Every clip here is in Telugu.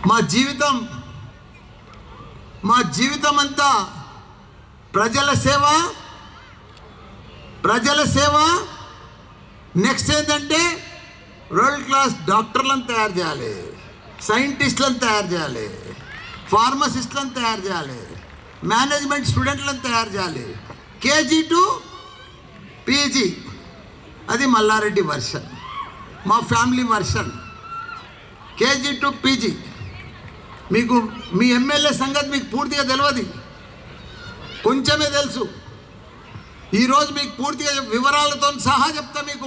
మా జీవితం అంతా ప్రజల సేవ. నెక్స్ట్ ఏంటంటే వరల్డ్ క్లాస్ డాక్టర్లను తయారు చేయాలి, సైంటిస్టులను తయారు చేయాలి, ఫార్మసిస్టులను తయారు చేయాలి, మేనేజ్మెంట్ స్టూడెంట్లను తయారు చేయాలి. కేజీ టు పీజీ అది మల్లారెడ్డి వర్షన్, మా family version. KG to PG. మీకు మీ ఎమ్మెల్యే సంగతి మీకు పూర్తిగా తెలియదు, కొంచెమే తెలుసు. ఈరోజు మీకు పూర్తిగా వివరాలతో సహా చెప్తా. మీకు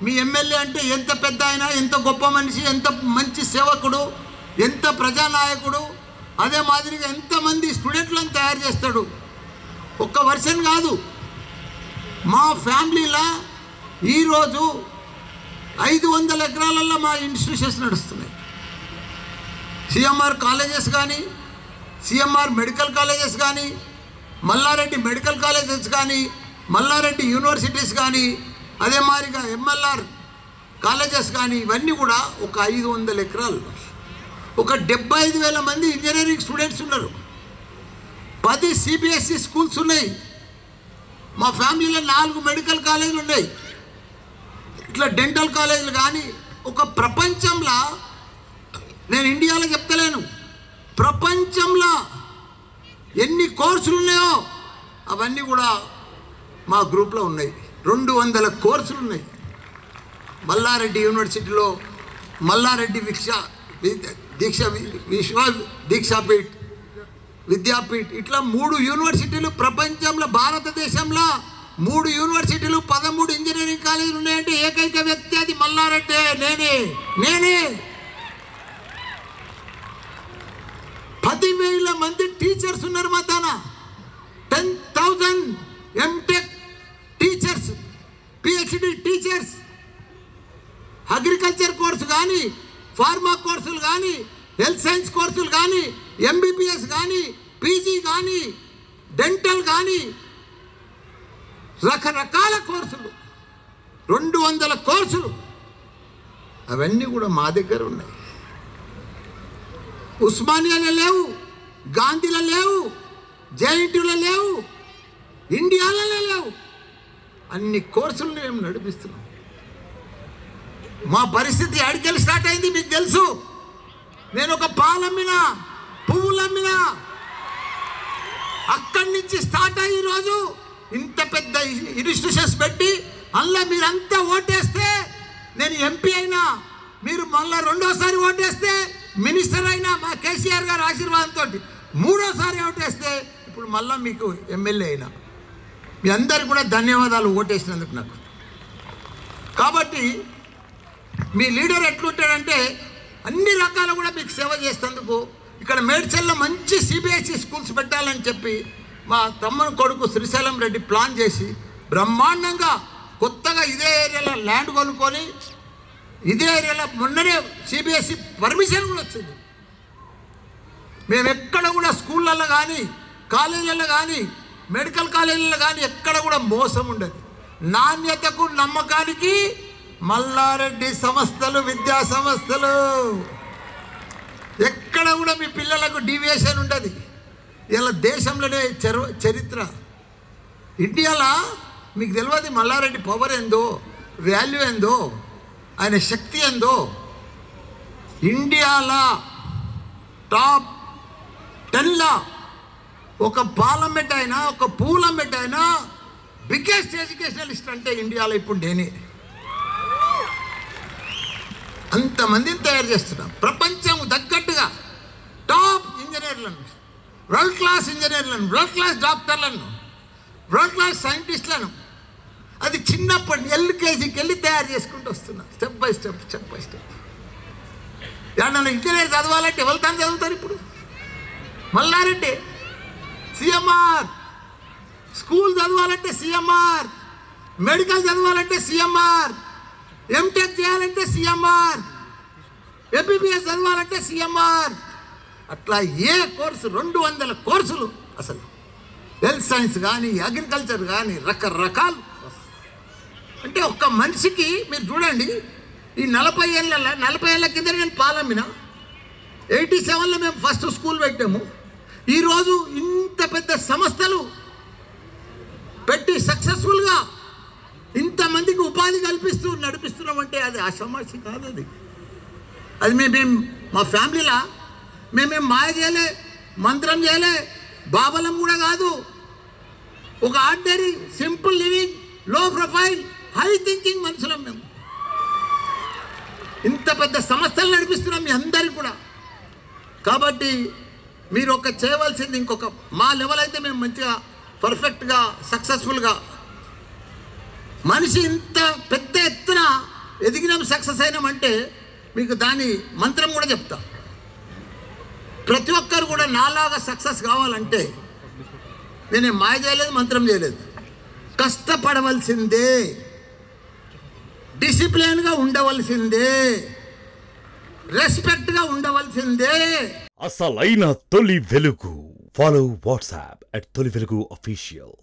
మీ ఎమ్మెల్యే అంటే ఎంత పెద్ద అయినా, ఎంత గొప్ప మనిషి, ఎంత మంచి సేవకుడు, ఎంత ప్రజానాయకుడు, అదే మాదిరిగా ఎంతమంది స్టూడెంట్లను తయారు చేస్తాడు. ఒక్క వర్షన్ కాదు, మా ఫ్యామిలీలో ఈరోజు 500 ఎకరాలలో మా ఇన్స్టిట్యూషన్స్ నడుస్తున్నాయి. సిఎంఆర్ కాలేజెస్ కానీ, సిఎంఆర్ మెడికల్ కాలేజెస్ కానీ, మల్లారెడ్డి మెడికల్ కాలేజెస్ కానీ, మల్లారెడ్డి యూనివర్సిటీస్ కానీ, అదే మాదిరిగా ఎంఎల్ఆర్ కాలేజెస్ కానీ, ఇవన్నీ కూడా ఒక 500 ఎకరాలు. ఒక 75,000 మంది ఇంజనీరింగ్ స్టూడెంట్స్ ఉన్నారు. 10 సిబిఎస్ఈ స్కూల్స్ ఉన్నాయి. మా ఫ్యామిలీలో 4 మెడికల్ కాలేజీలు ఉన్నాయి. ఇట్లా డెంటల్ కాలేజీలు కానీ. ఒక ప్రపంచంలో, నేను ఇండియాలో చెప్తలేను, ప్రపంచంలో ఎన్ని కోర్సులు ఉన్నాయో అవన్నీ కూడా మా గ్రూప్లో ఉన్నాయి. 200 కోర్సులు ఉన్నాయి. మల్లారెడ్డి యూనివర్సిటీలో మల్లారెడ్డి దీక్షాపీఠ్, విద్యాపీఠ్, ఇట్లా 3 యూనివర్సిటీలు ప్రపంచంలో, భారతదేశంలో 3 యూనివర్సిటీలు, 13 ఇంజనీరింగ్ కాలేజీలు ఉన్నాయంటే ఏకైక వ్యక్తి అది మల్లారెడ్డి. నేనే 10,000 మంది టీచర్స్ ఉన్నారు మా తాన. 10,000 MTech teachers, PhD teachers. Agriculture course కానీ, ఫార్మా కోర్సులు కానీ, హెల్త్ సైన్స్ కోర్సులు కానీ, ఎంబీబీఎస్ కానీ, పీజీ కానీ, డెంటల్ కానీ, రకరకాల కోర్సులు, 200 కోర్సులు, అవన్నీ కూడా మా దగ్గర ఉన్నాయి. ఉస్మానియాలో లేవు, గాంధీలో లేవు, జేఎన్టీయూలో లేవు, ఇండియాలో లేవు. అన్ని కోర్సులు మేము నడిపిస్తున్నాం. మా పరిస్థితి అడికెళ్ళి స్టార్ట్ అయింది మీకు తెలుసు. నేను ఒక పాలమ్మినా, పువ్వులమ్మినా, అక్కడి నుంచి స్టార్ట్ అయ్యి ఈరోజు ఇంత పెద్ద ఇన్స్టిట్యూషన్స్ పెట్టి, అందులో మీరంతా ఓటేస్తే నేను ఎంపీ అయినా, మీరు మళ్ళీ 2వ ఓటేస్తే మినిస్టర్ అయినా, మా కేసీఆర్ గారి ఆశీర్వాదంతో 3వ ఓటేస్తే ఇప్పుడు మళ్ళీ మీకు ఎమ్మెల్యే అయినా. మీ అందరికి కూడా ధన్యవాదాలు ఓటేసినందుకు నాకు. కాబట్టి మీ లీడర్ ఎట్లుంటాడంటే అన్ని రకాల కూడా మీకు సేవ చేసేందుకు. ఇక్కడ మేడ్చల్లో మంచి సిబిఎస్ఈ స్కూల్స్ పెట్టాలని చెప్పి మా తమ్ముని కొడుకు శ్రీశైలం రెడ్డి ప్లాన్ చేసి బ్రహ్మాండంగా కొత్తగా ఇదే ఏరియాలో ల్యాండ్ కొనుక్కొని, ఇదే ఏరియాలో మొన్ననే సిబిఎస్ఈ పర్మిషన్ కూడా వచ్చింది. మేము ఎక్కడ కూడా స్కూళ్ళల్లో కానీ, కాలేజీలలో కానీ, మెడికల్ కాలేజీలలో కానీ ఎక్కడ కూడా మోసం ఉండదు. నాణ్యతకు, నమ్మకానికి మల్లారెడ్డి సంస్థలు, విద్యా సంస్థలు. ఎక్కడ కూడా మీ పిల్లలకు డీవియేషన్ ఉండదు. ఇలా దేశంలోనే చరిత్ర. ఇండియాలో మీకు తెలియదు మల్లారెడ్డి పవర్ ఏందో, వాల్యూ ఏందో, ఆయన శక్తి ఏందో. ఇండియాలో టాప్ 10లో ఒక పార్లమెంట్ అయినా, ఒక పూలమెంట్ అయినా బిగ్గెస్ట్ ఎడ్యుకేషనలిస్ట్ అంటే ఇండియాలో ఇప్పుడు నేనే. అంతమందిని తయారు చేస్తున్నాం. ప్రపంచం తగ్గట్టుగా టాప్ ఇంజనీర్లను, వరల్డ్ క్లాస్ ఇంజనీర్లను, వరల్డ్ క్లాస్ డాక్టర్లను, వరల్డ్ క్లాస్ సైంటిస్టులను అది చిన్నప్పటి ఎల్కేజీకి వెళ్ళి తయారు చేసుకుంటూ వస్తున్నాం. Step by step. నన్ను ఇంజనీర్ చదవాలంటే వెళ్తాను చదువుతారు. ఇప్పుడు మల్లారెడ్డి సిఎంఆర్, స్కూల్ చదవాలంటే సిఎంఆర్, మెడికల్ చదవాలంటే సిఎంఆర్, ఎంటెక్ చేయాలంటే సిఎంఆర్, ఎంబీబీఎస్ చదవాలంటే సిఎంఆర్. అట్లా ఏ కోర్సు 200 కోర్సులు. అసలు హెల్త్ సైన్స్ కానీ, అగ్రికల్చర్ కానీ, రకరకాలు. అంటే ఒక్క మనిషికి మీరు చూడండి, ఈ 40 ఏళ్ళ కింద నేను పాలమ్మినా, 87లో మేము ఫస్ట్ స్కూల్ పెట్టాము. ఈరోజు ఇంత పెద్ద సంస్థలు పెట్టి సక్సెస్ఫుల్గా ఇంతమందికి ఉపాధి కల్పిస్తూ నడిపిస్తున్నామంటే అది ఆషామాషి కాదు. అది మేమేం మా ఫ్యామిలీలా మేమేం మాయ చేయలే, మంత్రం చేయలే, బాబలం కూడా కాదు. ఒక ఆర్డినరీ సింపుల్ లివింగ్, లో ప్రొఫైల్, హై థింకింగ్ మనుషులం మేము. ఇంత పెద్ద సంస్థలు నడిపిస్తున్నాం మీ అందరికీ కూడా. కాబట్టి మీరు ఒక చేయవలసింది ఇంకొక మా లెవెల్ అయితే మేము మంచిగా పర్ఫెక్ట్గా సక్సెస్ఫుల్గా మనిషి ఇంత పెద్ద ఎత్తున ఎదిగినాం, సక్సెస్ అయినామంటే మీకు దాని మంత్రం కూడా చెప్తా. ప్రతి ఒక్కరు కూడా నాలాగా సక్సెస్ కావాలంటే నేనేం మాయ చేయలేదు, మంత్రం చేయలేదు. కష్టపడవలసిందే, డిసిప్లిన్గా ఉండవలసిందే, రెస్పెక్ట్గా ఉండవలసిందే. అసలైన తొలి వెలుగు. ఫాలో వాట్సాప్ @తొలి వెలుగు official.